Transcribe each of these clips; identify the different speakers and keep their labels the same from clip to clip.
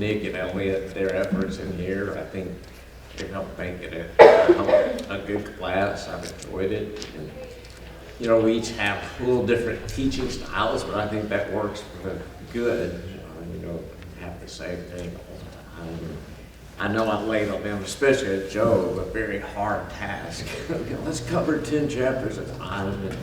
Speaker 1: Nick and Elliot, their efforts in here. I think they've helped make it a good class. I've enjoyed it. And, you know, we each have a little different teaching styles, but I think that works for the good. You don't have the same thing all the time. I know I laid on them, especially at Joe, a very hard task. Let's cover 10 chapters at a time. And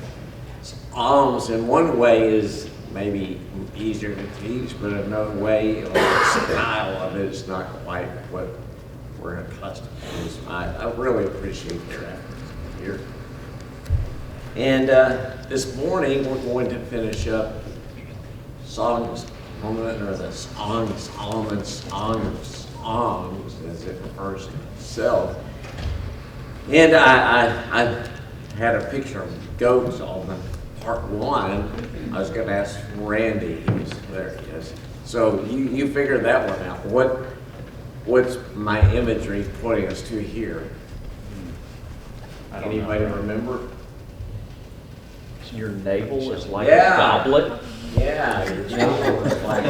Speaker 1: Psalms in one way is maybe easier to teach, but another way, the style of it is not quite what we're accustomed to. So I really appreciate their efforts here. And this morning we're going to finish up Solomon's Song of Songs, as it refers to itself. And I had a picture of goats on part one. I was going to ask Randy. There he is. So you figured that one out. What's my imagery pointing us to here? Anybody remember?
Speaker 2: Your navel is like
Speaker 1: Yeah.
Speaker 2: a goblet.
Speaker 1: Yeah, your navel is like a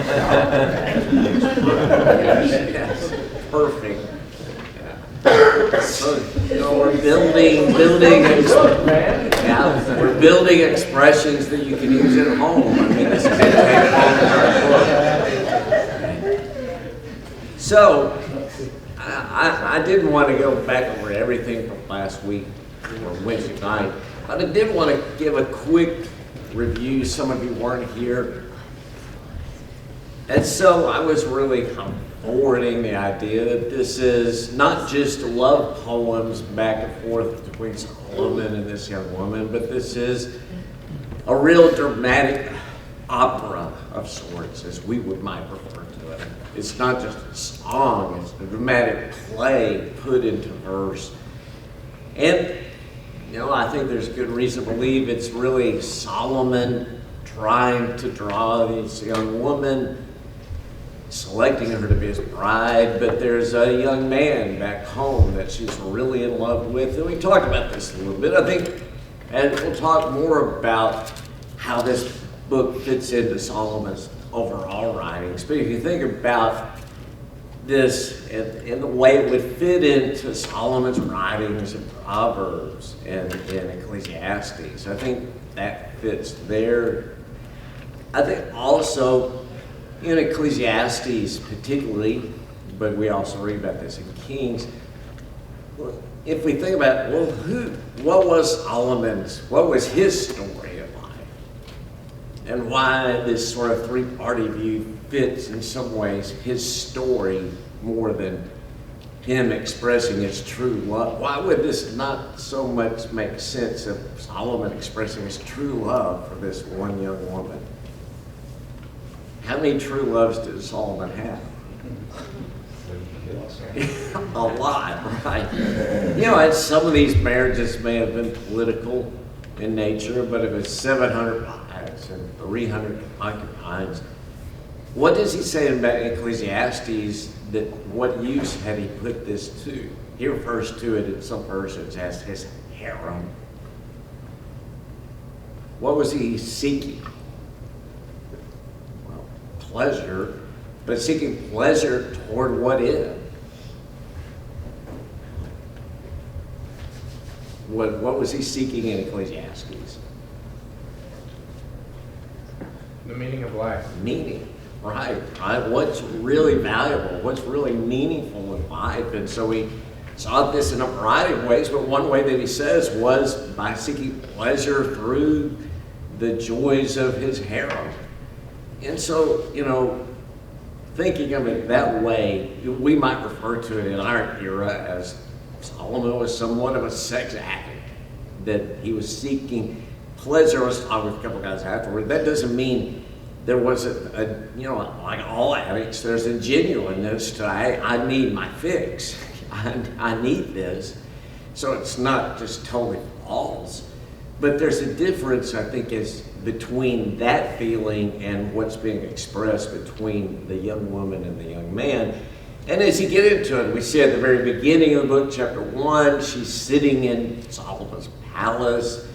Speaker 1: yes, perfect. Yeah. So, you know, we're building expressions that you can use at home. I mean, this is it. So, I didn't want to go back over everything from last week or Wednesday night, but I did want to give a quick review. Some of you weren't here. And so I was really forwarding the idea that this is not just love poems back and forth between Solomon and this young woman, but this is a real dramatic opera of sorts, as we might refer to it. It's not just a song, it's a dramatic play put into verse. And, you know, I think there's good reason to believe it's really Solomon trying to draw this young woman, selecting her to be his bride, but there's a young man back home that she's really in love with. And we talked about this a little bit, I think, and we'll talk more about how this book fits into Solomon's overall writings. But if you think about this and the way it would fit into Solomon's writings in Proverbs and in Ecclesiastes, I think that fits there. I think also in Ecclesiastes particularly, but we also read about this in Kings, if we think about, well, what was his story of life? And why this sort of three-party view fits in some ways his story more than him expressing his true love. Why would this not so much make sense of Solomon expressing his true love for this one young woman? How many true loves did Solomon have? A lot, right? You know, and some of these marriages may have been political in nature, but if it's 700 wives and 300 concubines, what does he say in Ecclesiastes that what use had he put this to? He refers to it in some versions as his harem. What was he seeking? Well, pleasure, but seeking pleasure toward what end? What was he seeking in Ecclesiastes?
Speaker 3: The meaning of life.
Speaker 1: Meaning, right? What's really valuable? What's really meaningful in life? And so we saw this in a variety of ways, but one way that he says was by seeking pleasure through the joys of his harem. And so, you know, thinking of it that way, we might refer to it in our era as Solomon was somewhat of a sex addict, that he was seeking pleasure. I was talking with a couple of guys afterward. That doesn't mean there wasn't like all addicts, there's a genuineness to, I need my fix. I need this. So it's not just totally false. But there's a difference, I think, is between that feeling and what's being expressed between the young woman and the young man. And as you get into it, we see at the very beginning of the book, chapter 1, she's sitting in Solomon's palace,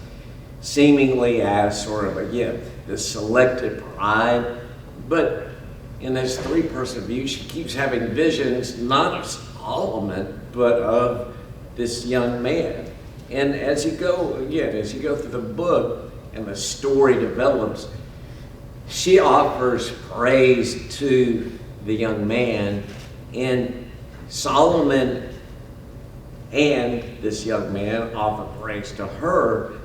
Speaker 1: seemingly as sort of, again, the selected bride. But in this three-person view, she keeps having visions, not of Solomon, but of this young man. And as you go through the book and the story develops, she offers praise to the young man, and Solomon and this young man offer praise to her.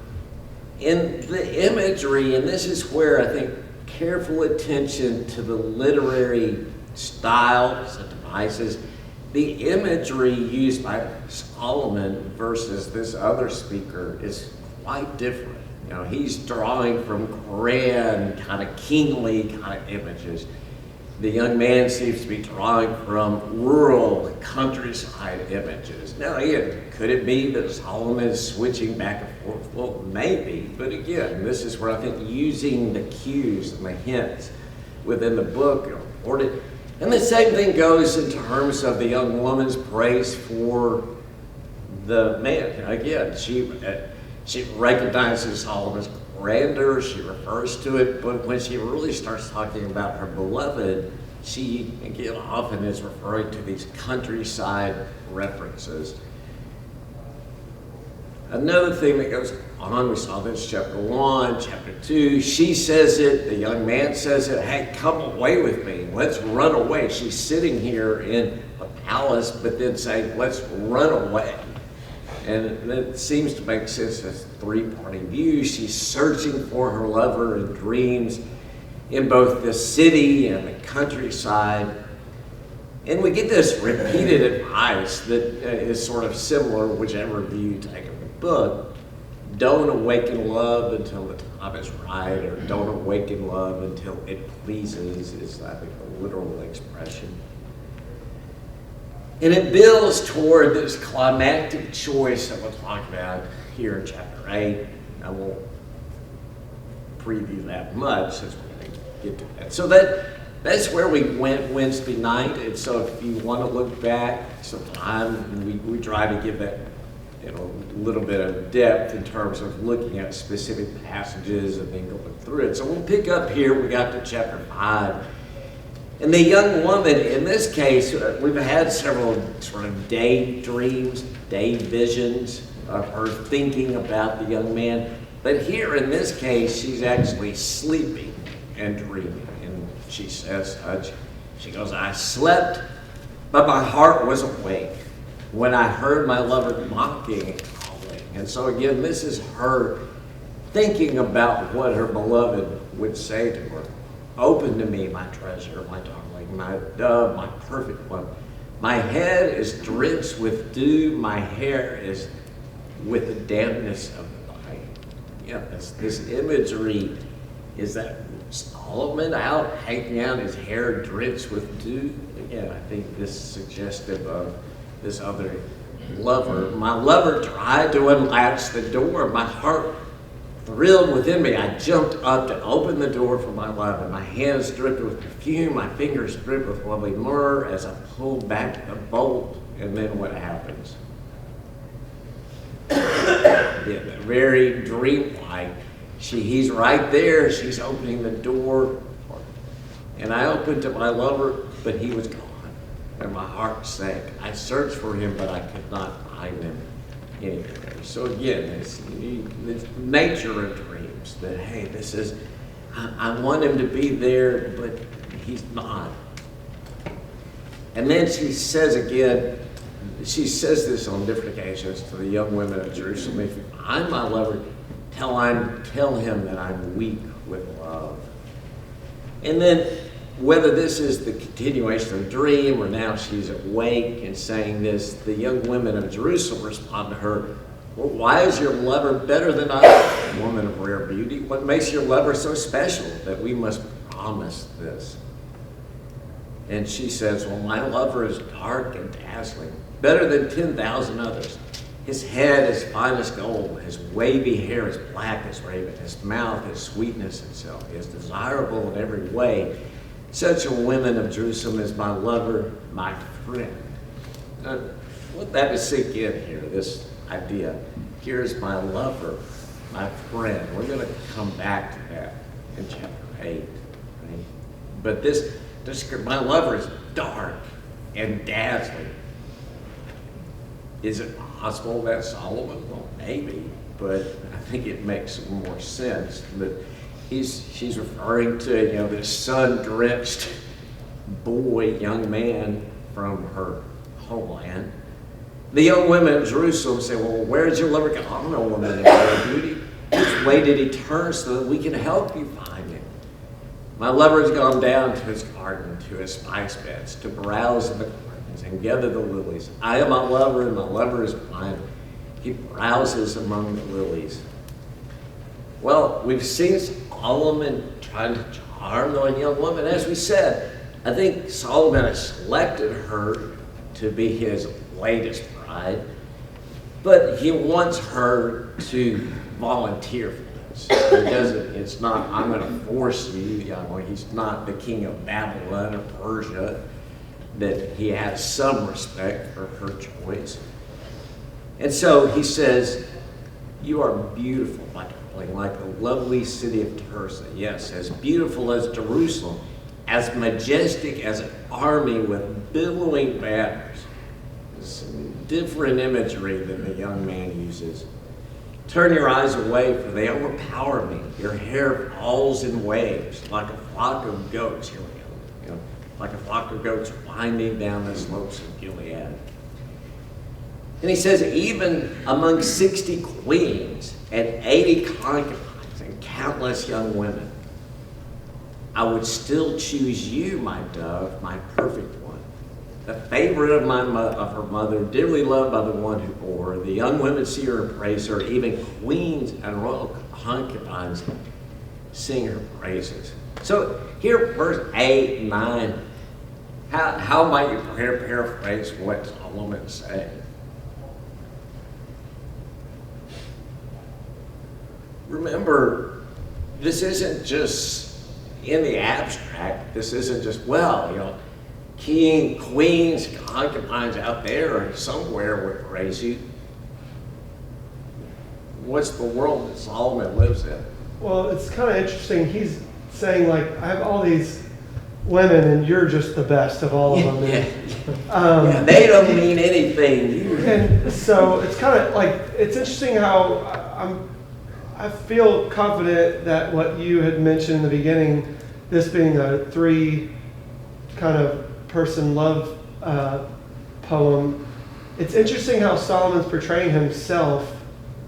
Speaker 1: In the imagery, and this is where I think careful attention to the literary styles and devices, the imagery used by Solomon versus this other speaker is quite different. You know, he's drawing from grand, kind of kingly kind of images. The young man seems to be drawing from rural countryside images. Now, again, could it be that Solomon is switching back and forth? Well, maybe, but again, this is where I think using the cues and the hints within the book are important. And the same thing goes in terms of the young woman's praise for the man. Again, she recognizes Solomon's grandeur, she refers to it, but when she really starts talking about her beloved, she, again, often is referring to these countryside references. Another thing that goes on, we saw this chapter 1, chapter 2, she says it, the young man says it, hey, come away with me, let's run away. She's sitting here in a palace, but then saying, let's run away. And it seems to make sense as a three-party view. She's searching for her lover in dreams in both the city and the countryside. And we get this repeated advice that is sort of similar, whichever view you take of the book. Don't awaken love until the time is right, or don't awaken love until it pleases, is, I think, a literal expression. And it builds toward this climactic choice that we'll talk about here in chapter 8. I won't preview that much since we're going to get to that. So that's where we went Wednesday night. And so if you want to look back sometime, we try to give that a little bit of depth in terms of looking at specific passages and then going through it. So we'll pick up here. We got to chapter 5. And the young woman, in this case, we've had several sort of day dreams, day visions of her thinking about the young man. But here in this case, she's actually sleeping and dreaming. And she says, she goes, I slept, but my heart was awake when I heard my lover mocking and calling. And so again, this is her thinking about what her beloved would say to her. Open to me, my treasure, my darling, my dove, my perfect one. My head is drenched with dew, my hair is with the dampness of the night. Yeah, this imagery is that Solomon out hanging out, his hair drenched with dew. Again, I think this is suggestive of this other lover. My lover tried to unlatch the door. My heart thrilled within me. I jumped up to open the door for my lover. My hands dripped with perfume. My fingers dripped with lovely myrrh as I pulled back the bolt. And then what happens? Yeah, very dreamlike. He's right there. She's opening the door. And I opened to my lover, but he was gone. And my heart sank. I searched for him, but I could not find him anywhere. So again, this nature of dreams, that hey, this is, I want him to be there, but he's not. And then she says again, she says this on different occasions to the young women of Jerusalem, if you find my lover, tell him that I'm weak with love. And then whether this is the continuation of the dream or now she's awake and saying this, the young women of Jerusalem respond to her, well, why is your lover better than I, woman of rare beauty? What makes your lover so special that we must promise this? And she says, well, my lover is dark and dazzling, better than 10,000 others. His head is fine as gold, his wavy hair is black as raven, his mouth is sweetness itself. He is desirable in every way. Such a woman of Jerusalem is my lover, my friend. Now, let that sink in here, this idea. Here's my lover, my friend. We're going to come back to that in chapter 8. Right? But this my lover is dark and dazzling. Is it possible that's Solomon? Well, maybe, but I think it makes more sense that she's referring to, this sun-drenched boy, young man from her homeland. The young women of Jerusalem say, well, where did your lover go? I'm no woman in your beauty. Which way did he turn so that we can help you find him? My lover has gone down to his garden, to his spice beds, to browse in the gardens and gather the lilies. I am my lover, and my lover is mine. He browses among the lilies. Well, we've seen Solomon trying to charm the young woman. As we said, I think Solomon has selected her to be his latest bride, but he wants her to volunteer for this. It's not, I'm going to force you. He's not the king of Babylon or Persia, that he has some respect for her choice. And so he says, you are beautiful, my darling, like the lovely city of Tirzah. Yes, as beautiful as Jerusalem, as majestic as an army with billowing banners. Some different imagery than the young man uses. Turn your eyes away, for they overpower me. Your hair falls in waves like a flock of goats. Here we go. Like a flock of goats winding down the slopes of Gilead. And he says, even among 60 queens and 80 concubines and countless young women, I would still choose you, my dove, my perfect one, the favorite of her mother, dearly loved by the one who bore her. The young women see her and praise her. Even queens and royal concubines sing her praises. So here, verse 8 and 9, how might you paraphrase what Solomon is saying? Remember, this isn't just in the abstract. This isn't just, king, queens, concubines out there somewhere would praise you. What's the world that Solomon lives in?
Speaker 4: Well, it's kind of interesting. He's saying, I have all these women, and you're just the best of all of them.
Speaker 1: Yeah, they don't mean anything.
Speaker 4: And so it's kind of it's interesting how I feel confident that what you had mentioned in the beginning, this being a 3 kind of person love poem, it's interesting how Solomon's portraying himself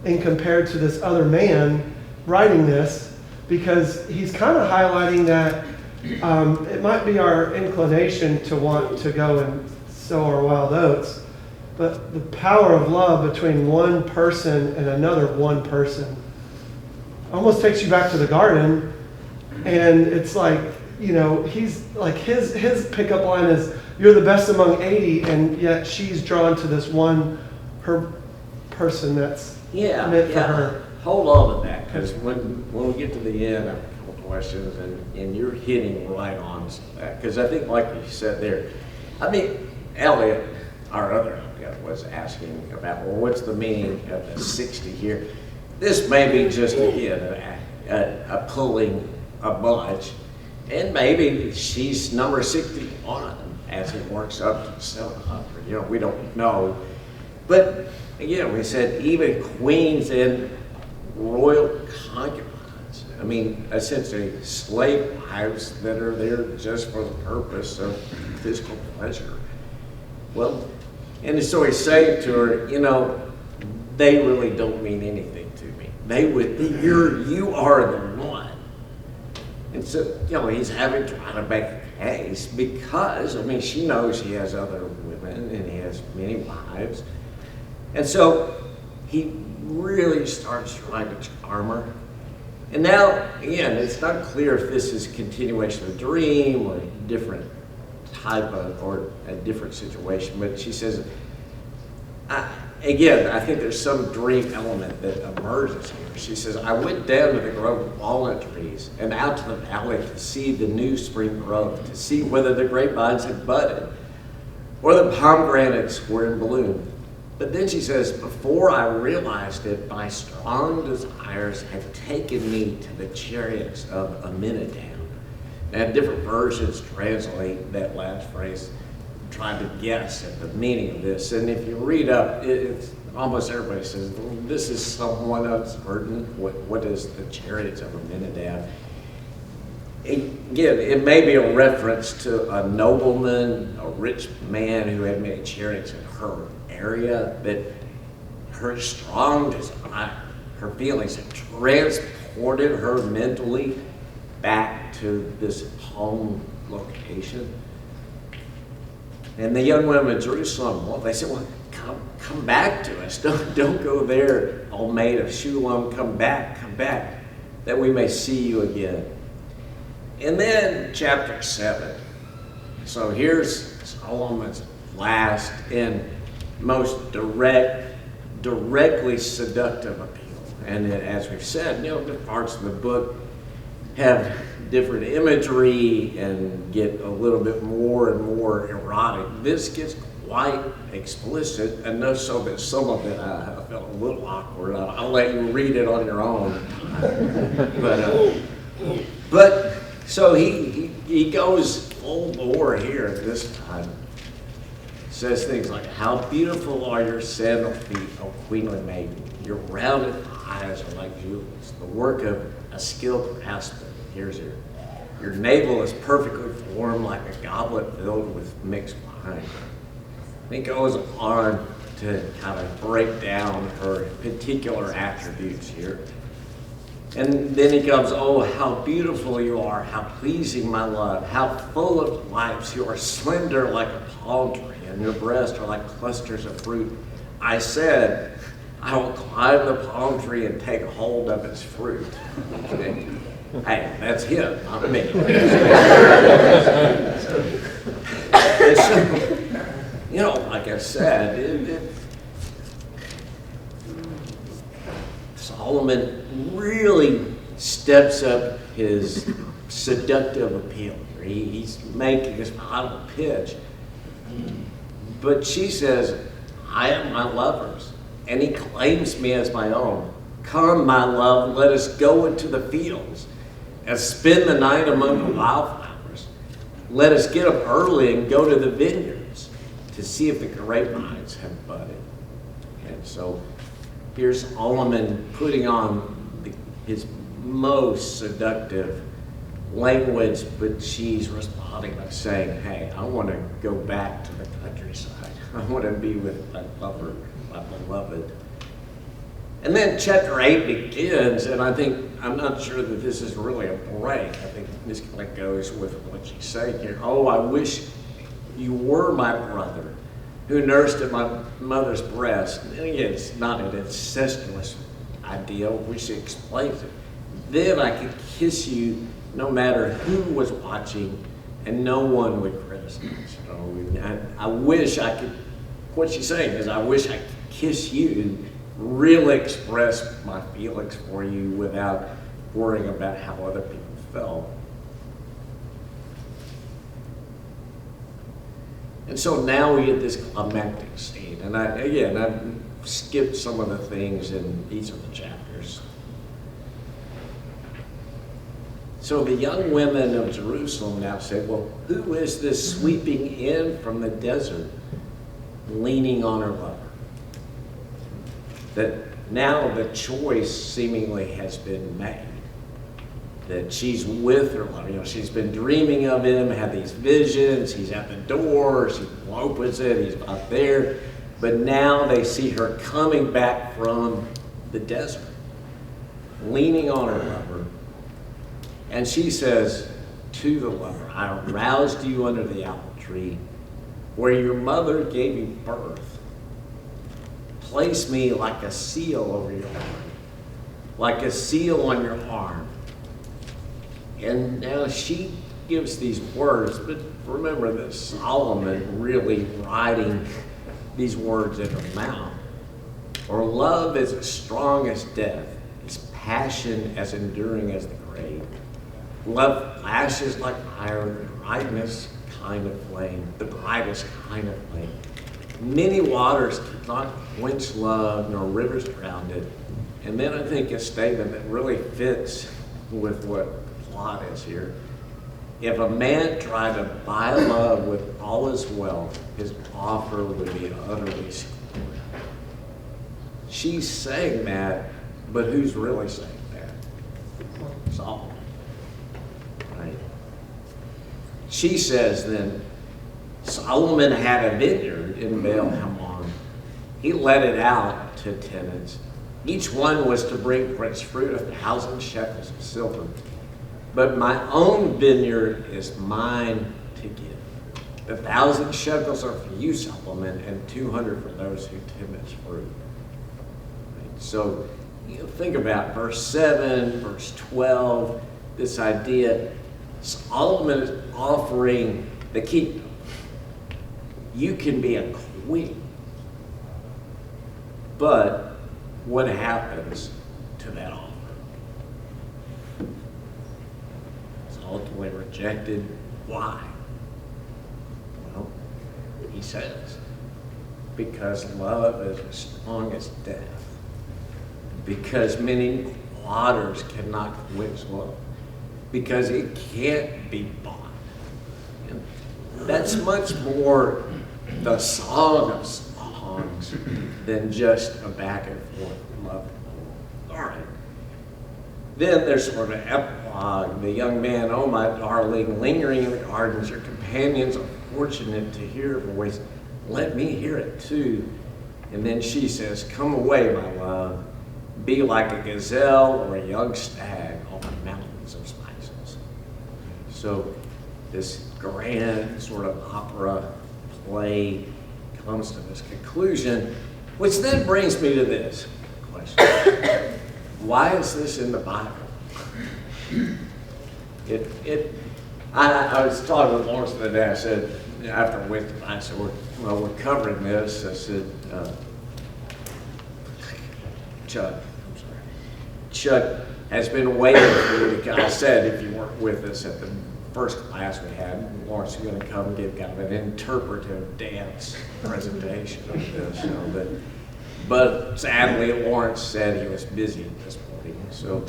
Speaker 4: in compared to this other man writing this, because he's kind of highlighting that it might be our inclination to want to go and sow our wild oats, but the power of love between one person and another one person almost takes you back to the garden. And it's he's his pickup line is, you're the best among 80, and yet she's drawn to this her person that's meant for her.
Speaker 1: Hold on to that, because when we get to the end, I have a couple questions, and you're hitting right on that. Because I think, like you said there, Elliot, our other Elliot, was asking about, what's the meaning of the 60 here? This may be just, again, a pulling a bunch, and maybe she's number 61 as it works up to 700. We don't know. But again, we said even queens and royal concubines. Essentially slave wives that are there just for the purpose of physical pleasure. Well, and so he's saying to her, they really don't mean anything to me. You are the one. And so, he's having to try to make a case because, she knows he has other women and he has many wives. And so he really starts trying to charm her. And now, again, it's not clear if this is a continuation of a dream or a different type of, or a different situation, but she says, again, I think there's some dream element that emerges here. She says, I went down to the grove of walnut trees and out to the valley to see the new spring growth, to see whether the grapevines had budded or the pomegranates were in bloom. But then she says, before I realized it, my strong desires had taken me to the chariots of Aminadab. And different versions translate that last phrase, trying to guess at the meaning of this. And if you read up, it's almost everybody says, well, this is somewhat uncertain. What is the chariots of Abinadab? Again, it may be a reference to a nobleman, a rich man who had many chariots in her area, but her strong desire, her feelings had transported her mentally back to this home location. And the young women of Jerusalem, well, they said, well, come back to us. Don't go there, all maid of Shulam. Come back, that we may see you again. And then chapter 7. So here's Solomon's last and most directly seductive appeal. And as we've said, different parts of the book have different imagery and get a little bit more and more erotic. This gets quite explicit, enough so that some of it I felt a little awkward. I'll let you read it on your own. But so he goes full bore here this time. Says things like, how beautiful are your sandal feet, O queenly maiden. Your rounded eyes are like jewels, the work of a skilled craftsman. Here's your navel is perfectly formed like a goblet filled with mixed wine. He goes on to kind of break down her particular attributes here. And then he comes, oh, how beautiful you are, how pleasing, my love, how full of life. You are slender like a palm tree, and your breasts are like clusters of fruit. I said, I will climb the palm tree and take hold of its fruit. Okay. Hey, that's him, not me. And so, like I said, Solomon really steps up his seductive appeal. He's making his final pitch. But she says, I am my lover's, and he claims me as my own. Come, my love, let us go into the fields and spend the night among the wildflowers. Let us get up early and go to the vineyards to see if the grapevines have budded. And so here's Solomon putting on his most seductive language, but she's responding by saying, hey, I want to go back to the countryside. I want to be with my lover, my beloved. And then chapter 8 begins, and I'm not sure that this is really a break. I think this kind of goes with what she's saying here. Oh, I wish you were my brother who nursed at my mother's breast. And again, it's not an incestuous idea, which she explains it. Then I could kiss you no matter who was watching, and no one would criticize. I wish I could, what she's saying is, I wish I could kiss you, really express my feelings for you without worrying about how other people felt. And so now we get this climactic scene. And I've skipped some of the things in each of the chapters. So the young women of Jerusalem now say, well, who is this sweeping in from the desert, leaning on her lover? That now the choice seemingly has been made. That she's with her lover. She's been dreaming of him, had these visions. He's at the door. She opens it. He's not there. But now they see her coming back from the desert, leaning on her lover. And she says to the lover, I aroused you under the apple tree where your mother gave you birth. Place me like a seal over your arm, like a seal on your arm. And now she gives these words, but remember that Solomon really writing these words in her mouth. For love is as strong as death, its passion as enduring as the grave. Love flashes like iron, brightness kind of flame, the brightest kind of flame. Many waters cannot quench love, nor rivers drown it. And then I think a statement that really fits with what the plot is here if a man tried to buy love with all his wealth, his offer would be utterly scorned. She's saying that, but who's really saying that? Solomon. Right? She says then, Solomon had a vineyard in Baal Hamon. He let it out to tenants. Each one was to bring for its fruit 1,000 shekels of silver. But my own vineyard is mine to give. 1,000 shekels are for you, Solomon, and 200 for those who tend its fruit. Right? So you think about verse 7, verse 12, this idea. Solomon is offering the kingdom. You can be a queen. But what happens to that offer? It's ultimately rejected. Why? Well, he says, because love is as strong as death. Because many waters cannot quench love. Because it can't be bought. And that's much more the song of songs than just a back and forth love. All right. Then there's sort of an epilogue. The young man, oh my darling, lingering in the gardens, your companions are fortunate to hear your voice. Let me hear it too. And then she says, come away, my love. Be like a gazelle or a young stag on the mountains of spices. So this grand sort of opera play comes to this conclusion, which then brings me to this question. Why is this in the Bible? I was talking with Lawrence the other day. I said, after a week, I said, we're covering this. I said, Chuck has been waiting for you to come. I said, if you weren't with us at the first class we had, Lawrence is going to come and give kind of an interpretive dance presentation of this. But sadly, Lawrence said he was busy this morning. So,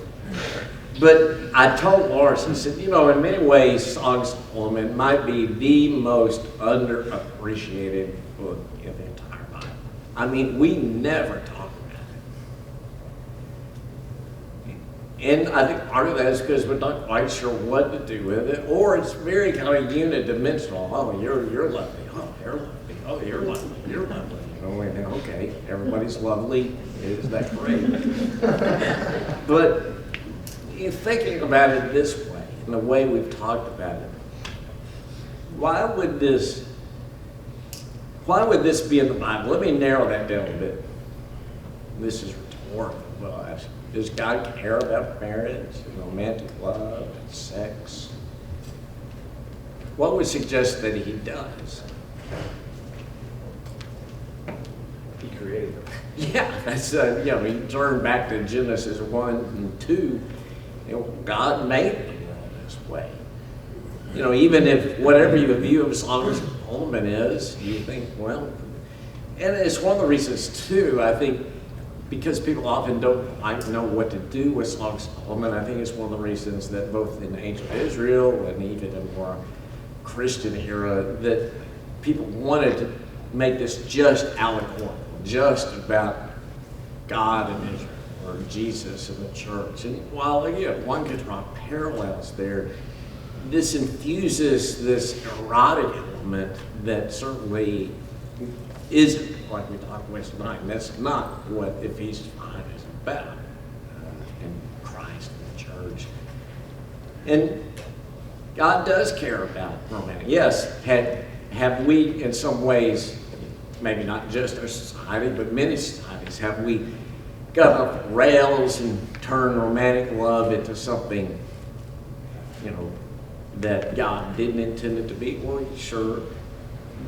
Speaker 1: but I told Lawrence, I said, in many ways, Songs of Solomon might be the most underappreciated book in the entire Bible. I mean, we never talk about it. And I think part of that is because we're not quite sure what to do with it, or it's very kind of unidimensional. Oh, you're lovely. Oh, you're lovely. Oh, you're lovely. You're lovely. Okay, everybody's lovely. Is that great? But thinking about it this way, in the way we've talked about it, why would this be in the Bible? Let me narrow that down a bit. This is rhetorical. Well, does God care about marriage and romantic love and sex? What would suggest that he does?
Speaker 2: He created them.
Speaker 1: Yeah, that's you turn back to Genesis 1 and 2. God made the world this way. Even if whatever your view of Songs of Solomon is, you think, well, and it's one of the reasons too. I think because people often don't quite know what to do with Songs of Solomon. I think it's one of the reasons that both in ancient Israel and even in more Christian era that people wanted to make this just allegorical, just about God and Israel, or Jesus and the church. And while, again, one could draw parallels there, this infuses this erotic element that certainly isn't, like we talked about tonight, and that's not what Ephesians 5 is about, in Christ and the church. And God does care about romantic. Yes, have we in some ways, maybe not just our society, but many societies, have we got off the rails and turned romantic love into something, that God didn't intend it to be? Well, sure.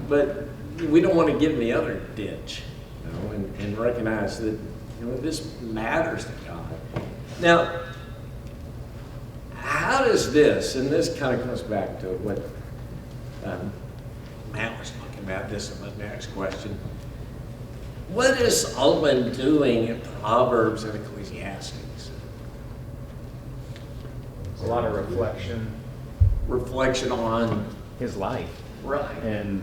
Speaker 1: But we don't want to get in the other ditch, and recognize that, this matters to God. Now, how does this, and this kind of comes back to what Matt was talking about, this is my next question. What is Solomon doing in Proverbs and Ecclesiastes?
Speaker 3: A lot of reflection.
Speaker 1: reflection on,
Speaker 5: his life
Speaker 1: right,
Speaker 5: and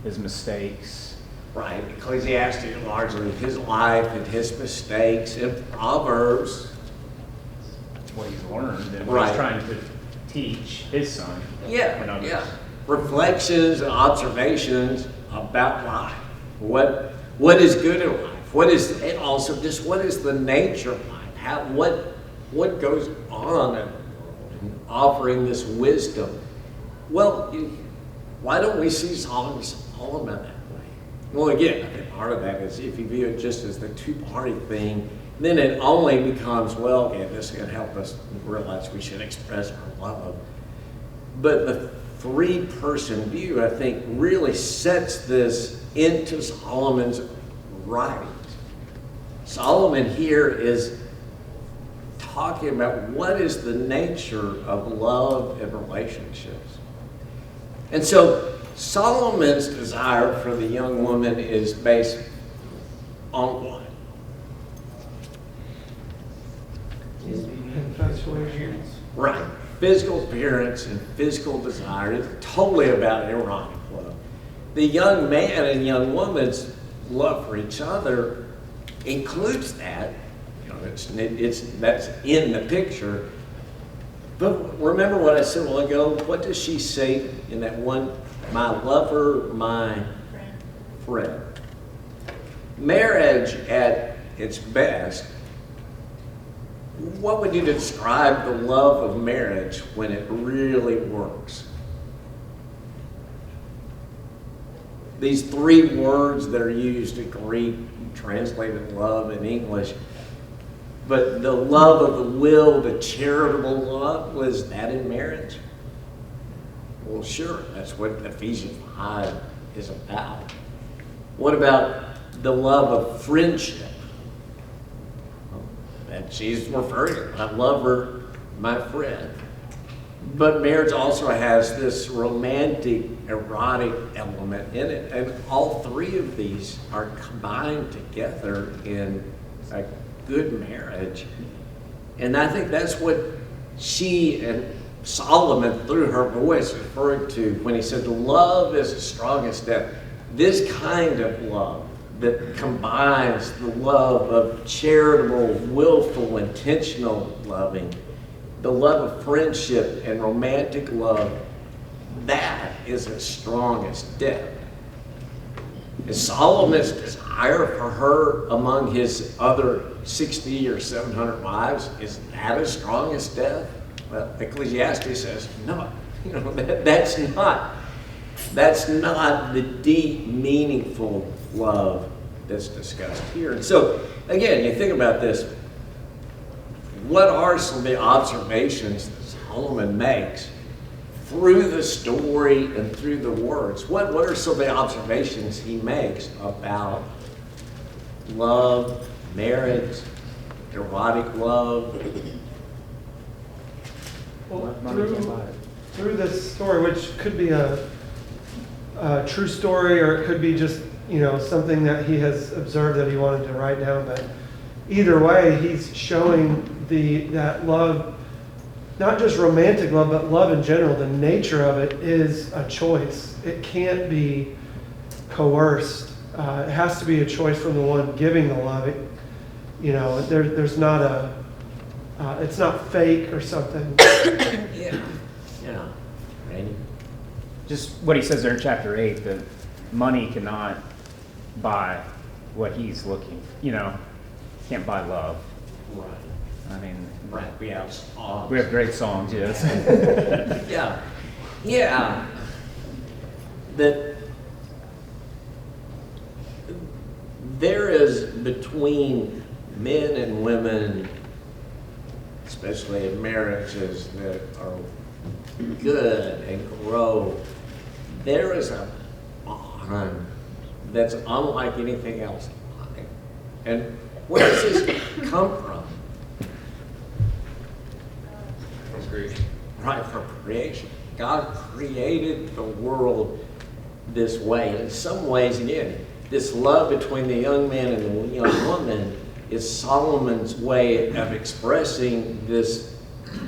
Speaker 5: his mistakes.
Speaker 1: right, Ecclesiastes largely his life and his mistakes, and Proverbs,
Speaker 5: What he's learned and what
Speaker 1: Right.
Speaker 5: he's trying to teach his son. and
Speaker 1: yeah,
Speaker 5: others.
Speaker 1: yeah, reflections and observations about life. What is good in life? What is, and also just what is the nature of life? What goes on in offering this wisdom? Well, why don't we see Song of Solomon that way? Well, again, I think part of that is if you view it just as the two-party thing, then it only becomes, well, okay, this is going to help us realize we should express our love. But the three-person view, I think, really sets this into Solomon's writings. Solomon here is talking about what is the nature of love and relationships. And so Solomon's desire for the young woman is based on what?
Speaker 4: Infatuation.
Speaker 1: Right. Physical appearance and physical desire. It's totally about erotic love. The young man and young woman's love for each other includes that. You know, that's in the picture. But remember what I said a while ago? What does she say in that one? My lover, my friend. Marriage at its best, what would you describe the love of marriage when it really works? These three words that are used in Greek, translated love in English, but the love of the will, the charitable love, was that in marriage? Well, sure, that's what Ephesians 5 is about. What about the love of friendship? That she's referring to. I love her, my friend. But marriage also has this romantic, erotic element in it. And all three of these are combined together in a good marriage. And I think that's what she and Solomon, through her voice, referred to when he said, love is the strongest death. This kind of love that combines the love of charitable, willful, intentional loving, the love of friendship and romantic love, that is the strongest death. Is Solomon's desire for her among his other 60 or 700 wives, is that his strongest death? Well, Ecclesiastes says no. You know, that's not the deep, meaningful love that's discussed here. And so, again, you think about this. What are some of the observations that Solomon makes through the story and through the words? What are some of the observations he makes about love, marriage, erotic love?
Speaker 4: Well,
Speaker 5: Money can't buy it.
Speaker 4: through this story, which could be a true story, or it could be just, something that he has observed that he wanted to write down. But either way, he's showing that love, not just romantic love, but love in general. The nature of it is a choice. It can't be coerced. It has to be a choice from the one giving the love. There's not it's not fake or something.
Speaker 1: Yeah. Randy?
Speaker 5: Just what he says there in chapter 8, that money cannot buy what he's looking, can't buy love.
Speaker 1: Right.
Speaker 5: I mean,
Speaker 1: Right. We have songs.
Speaker 5: we have great songs, yes.
Speaker 1: Yeah. That there is between men and women, especially in marriages that are good and grow, there is a bond that's unlike anything else in life. And where does this come from?
Speaker 3: That's great.
Speaker 1: Right, from creation. God created the world this way. In some ways, again, this love between the young man and the young woman is Solomon's way of expressing this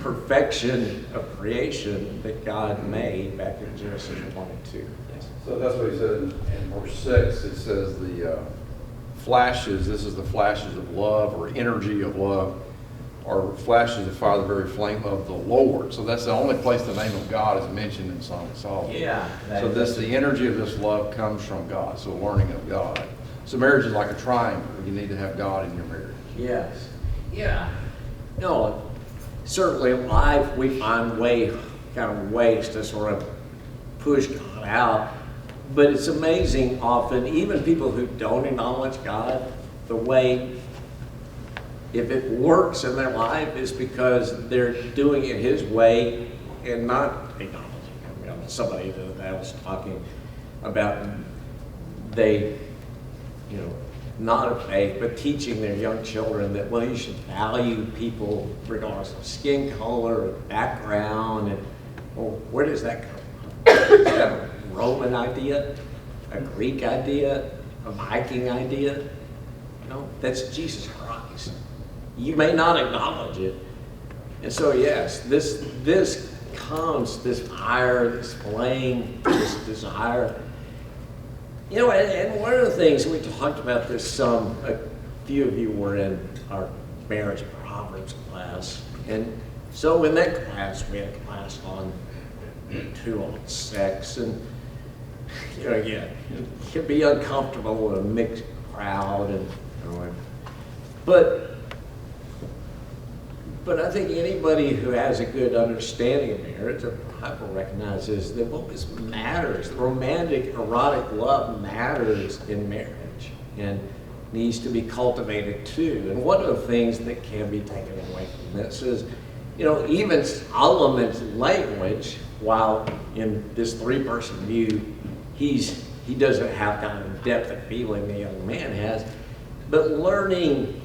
Speaker 1: perfection of creation that God made back in Genesis 22.
Speaker 6: So that's what he said in verse 6. It says the flashes, this is the flashes of love or energy of love, or flashes of fire, the very flame of the Lord. So that's the only place the name of God is mentioned in Song of Solomon.
Speaker 1: Yeah.
Speaker 6: So the energy of this love comes from God, so learning of God. So marriage is like a triangle. You need to have God in your marriage.
Speaker 1: Yes. Yeah. No, certainly in life we find ways to sort of push God out. But it's amazing often, even people who don't acknowledge God, the way, if it works in their life, is because they're doing it His way and not acknowledging Him. You know, somebody that was talking about they, you know, not of faith, but teaching their young children that, well, you should value people regardless of skin color or background. And, well, where does that come from? Is that a Roman idea, a Greek idea, a Viking idea? No, that's Jesus Christ. You may not acknowledge it. And so, yes, this comes, this fire, this flame, this desire. You know, and one of the things, we talked about this some, a few of you were in our marriage proverbs class. And so in that class, we had a class on sex. And, you know, yeah, it can be uncomfortable in a mixed crowd. And, you know, but I think anybody who has a good understanding of marriage or probably recognizes that what this matters, the romantic, erotic love matters in marriage and needs to be cultivated too. And one of the things that can be taken away from this is, you know, even Solomon's language, while in this three-person view, he doesn't have kind of the depth of feeling the young man has, but learning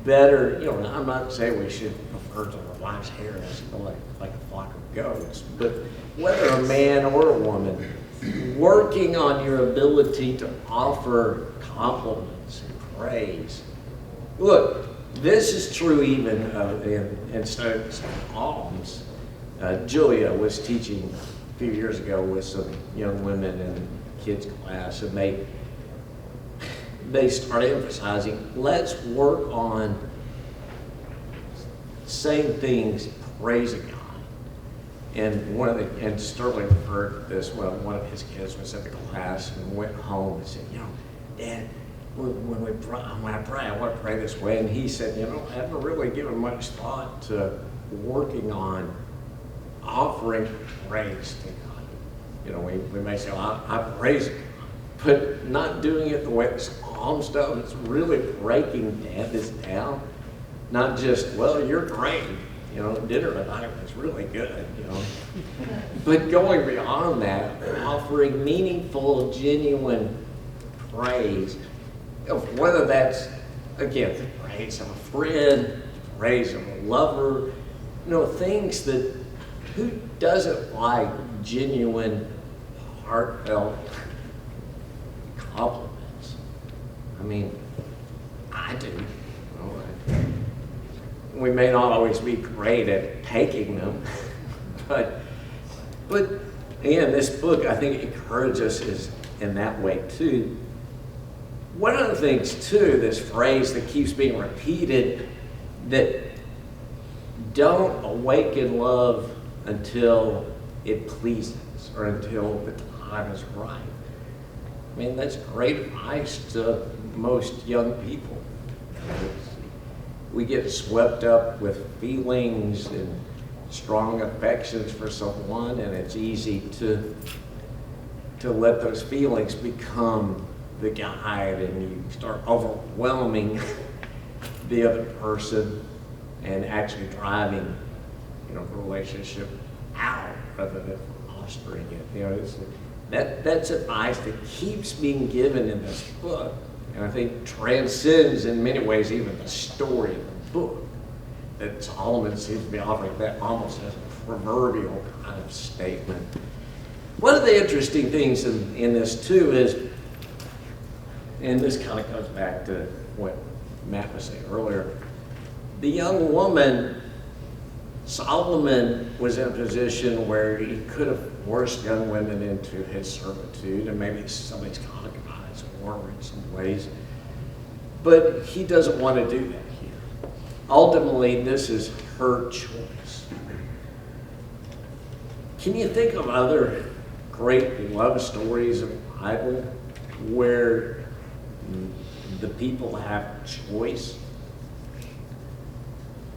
Speaker 1: better, you know, I'm not saying we should refer to our wife's hair as like a flock of goats, but whether a man or a woman, working on your ability to offer compliments and praise. Look, this is true even in Psalms. Julia was teaching a few years ago with some young women in kids class, and they started emphasizing, let's work on saying things praising God. And Sterling heard this when one of his kids was at the class and went home and said, you know, Dad, when I pray, I want to pray this way. And he said, you know, I haven't really given much thought to working on offering praise to God. You know, we may say, well, I praise God, but not doing it the way the Psalms does. It's really breaking this down. Not just, well, you're great. You know, dinner tonight was really good, you know. But going beyond that, offering meaningful, genuine praise, of whether that's, again, the praise of a friend, praise of a lover, you know, things that, who doesn't like genuine, heartfelt compliments? I mean, I do. You know, we may not always be great at taking them, but again, this book, I think, encourages us in that way too. One of the things too, this phrase that keeps being repeated, that don't awaken love until it pleases or until the time is right. I mean, that's great advice to most young people. We get swept up with feelings and strong affections for someone, and it's easy to let those feelings become the guide, and you start overwhelming the other person and actually driving, you know, the relationship out rather than fostering it. You know, that's advice that keeps being given in this book. And I think transcends in many ways even the story of the book. That Solomon seems to be offering that almost as a proverbial kind of statement. One of the interesting things in this too is, and this kind of goes back to what Matt was saying earlier, the young woman Solomon was in a position where he could have forced young women into his servitude, and maybe some of these concubines were in some ways. But he doesn't want to do that here. Ultimately, this is her choice. Can you think of other great love stories in the Bible where the people have choice?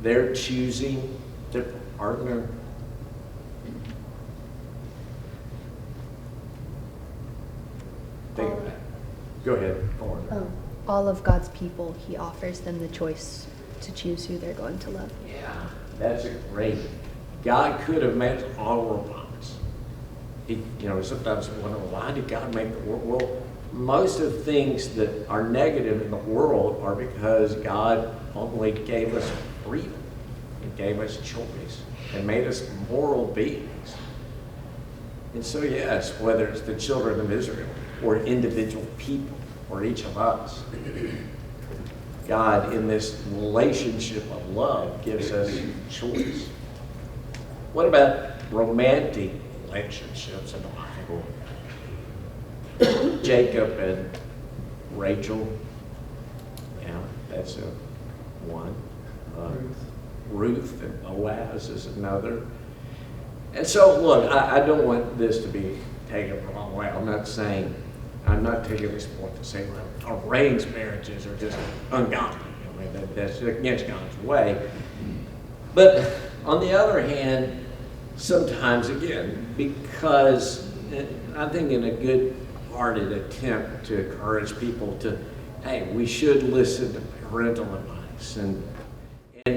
Speaker 1: They're choosing their partner. Think of that. Go ahead, Lauren.
Speaker 7: All of God's people, he offers them the choice to choose who they're going to love.
Speaker 1: Yeah, that's a great. God could have made all robots. Sometimes we wonder, why did God make the world? Well, most of the things that are negative in the world are because God only gave us freedom. He gave us choice and made us moral beings. And so, yes, whether it's the children of Israel or individual people or each of us, God, in this relationship of love, gives us choice. What about romantic relationships in the Bible? Jacob and Rachel. Yeah, that's one. Ruth and Boaz is another. And so, look, I don't want this to be taken the wrong way. I'm not taking this point to say arranged marriages are just ungodly. That's against God's way. But on the other hand, sometimes, again, because I think in a good-hearted attempt to encourage people to, hey, we should listen to parental advice, and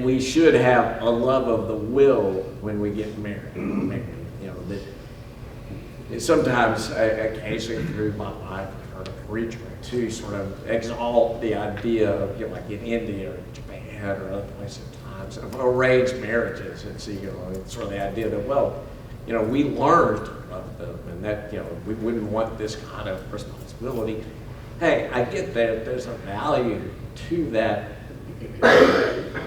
Speaker 1: we should have a love of the will when we get married. That sometimes, occasionally through my life, I've heard a preacher to sort of exalt the idea of, like in India or Japan or other places at times, of arranged marriages. And so, it's sort of the idea that, we learned to love them, and that, we wouldn't want this kind of responsibility. Hey, I get that there's a value to that.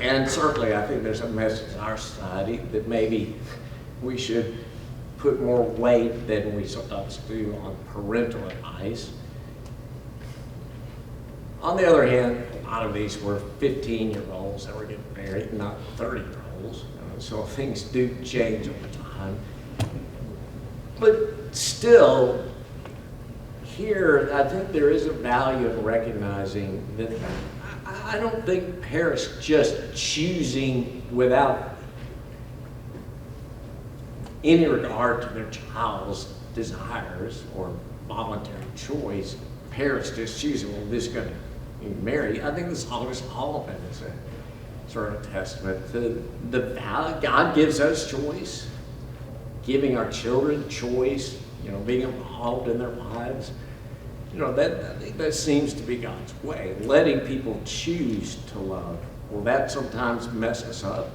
Speaker 1: And certainly, I think there's a message in our society that maybe we should put more weight than we sometimes do on parental advice. On the other hand, a lot of these were 15-year-olds that were getting married, not 30-year-olds. So things do change over time. But still, here, I think there is a value in recognizing that I don't think parents just choosing without any regard to their child's desires or voluntary choice, parents just choosing, well, this is going to marry. I think the Song of Solomon is a sort of a testament to the value. God gives us choice, giving our children choice, being involved in their lives. I think that seems to be God's way, letting people choose to love. Will that sometimes mess us up?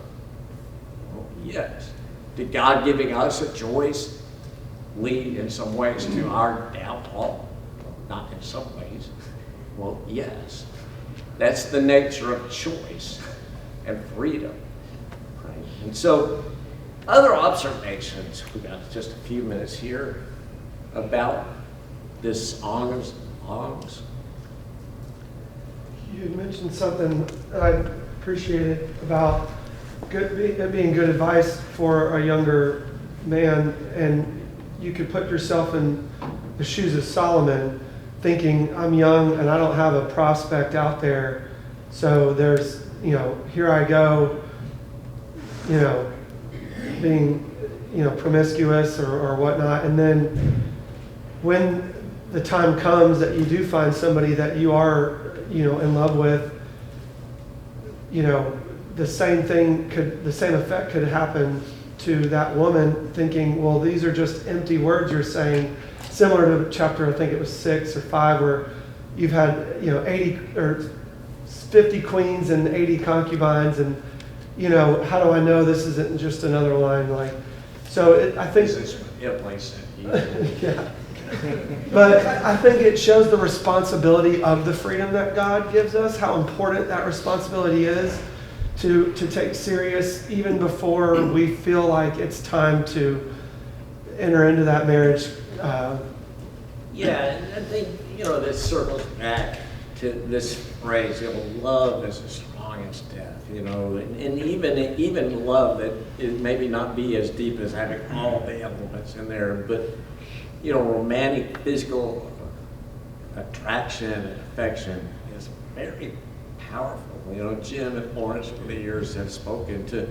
Speaker 1: Well, yes. Did God giving us a choice lead in some ways to our downfall? Not in some ways. Well, yes. That's the nature of choice and freedom. Right? And so, other observations, we've got just a few minutes here, about this Song of Songs.
Speaker 4: You mentioned something that I appreciated about it being good advice for a younger man, and you could put yourself in the shoes of Solomon, thinking, I'm young and I don't have a prospect out there, so there's, here I go, being, promiscuous or whatnot, and then when the time comes that you do find somebody that you are, in love with, the same effect could happen to that woman, thinking, well, these are just empty words you're saying, similar to chapter, I think it was 6 or 5, where you've had, 80 or 50 queens and 80 concubines, and, how do I know this isn't just another line? I think...
Speaker 1: This is a place
Speaker 4: yeah. But I think it shows the responsibility of the freedom that God gives us, how important that responsibility is. to take serious even before we feel like it's time to enter into that marriage.
Speaker 1: Yeah, and I think, this circles back to this phrase, love is as strong as death, and even love that it maybe not be as deep as having all the elements in there, but, romantic, physical attraction and affection is very powerful. Jim and Lawrence over the years have spoken to,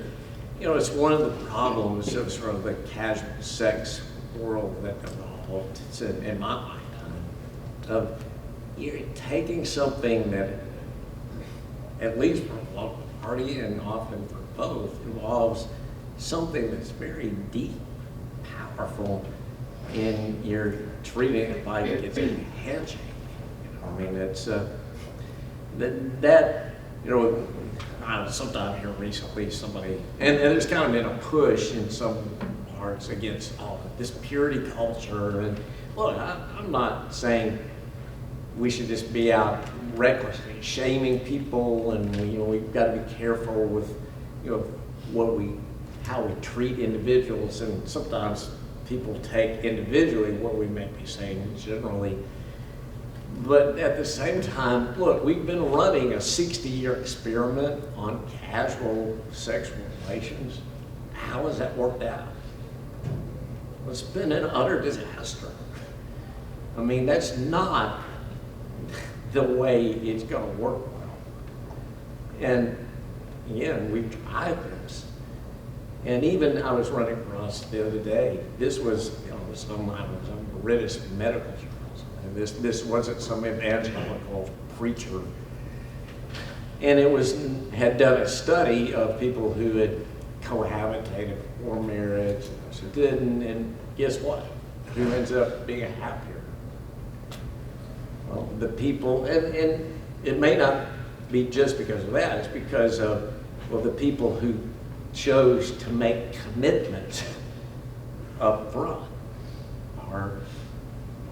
Speaker 1: it's one of the problems of sort of the casual sex world that evolved, it's in my lifetime, of you're taking something that, at least for one party and often for both, involves something that's very deep, powerful, and you're treating it like it's a handshake. It's sometime here recently, somebody, and there's kind of been a push in some parts against all of this purity culture. And look, I'm not saying we should just be out recklessly shaming people, and we've got to be careful with how we treat individuals, and sometimes people take individually what we may be saying generally. But at the same time, look, we've been running a 60-year experiment on casual sexual relations. How has that worked out? Well, it's been an utter disaster. That's not the way it's going to work well. And again, we've tried this. And even I was running across the other day, this was, some British medical journals. And this wasn't some evangelical preacher. And it had done a study of people who had cohabitated before marriage, and those who didn't, and guess what? Who ends up being happier? Well, the people, and it may not be just because of that, it's because of, the people who chose to make commitments up front are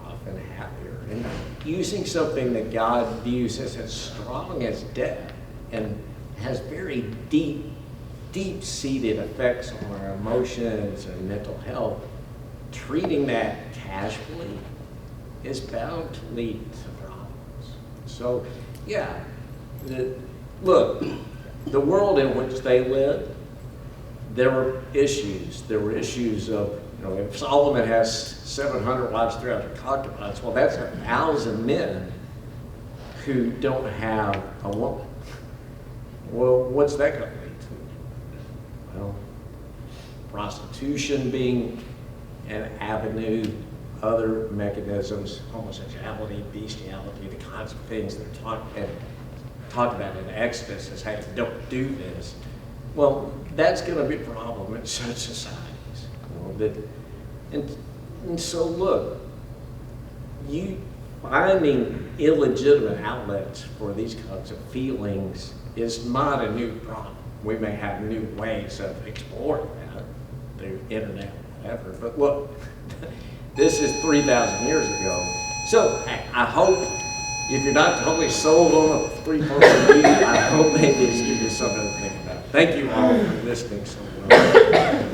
Speaker 1: often happier. And using something that God views as strong as death and has very deep-seated effects on our emotions and mental health, treating that casually is bound to lead to problems. So, yeah, look, the world in which they lived, there were issues. There were issues of, if Solomon has 700 wives, 300 concubines, well, that's 1,000 men who don't have a woman. Well, what's that going to lead to? Well, prostitution being an avenue, other mechanisms, homosexuality, bestiality, the kinds of things that are talked about in Exodus as, hey, don't do this. Well, that's going to be a problem in such societies. And so look, you finding illegitimate outlets for these kinds of feelings is not a new problem. We may have new ways of exploring that through internet or whatever, but look, this is 3,000 years ago. So I hope, if you're not totally sold on a three-person meeting, I hope maybe it's give you something to think about. Thank you all for listening so well.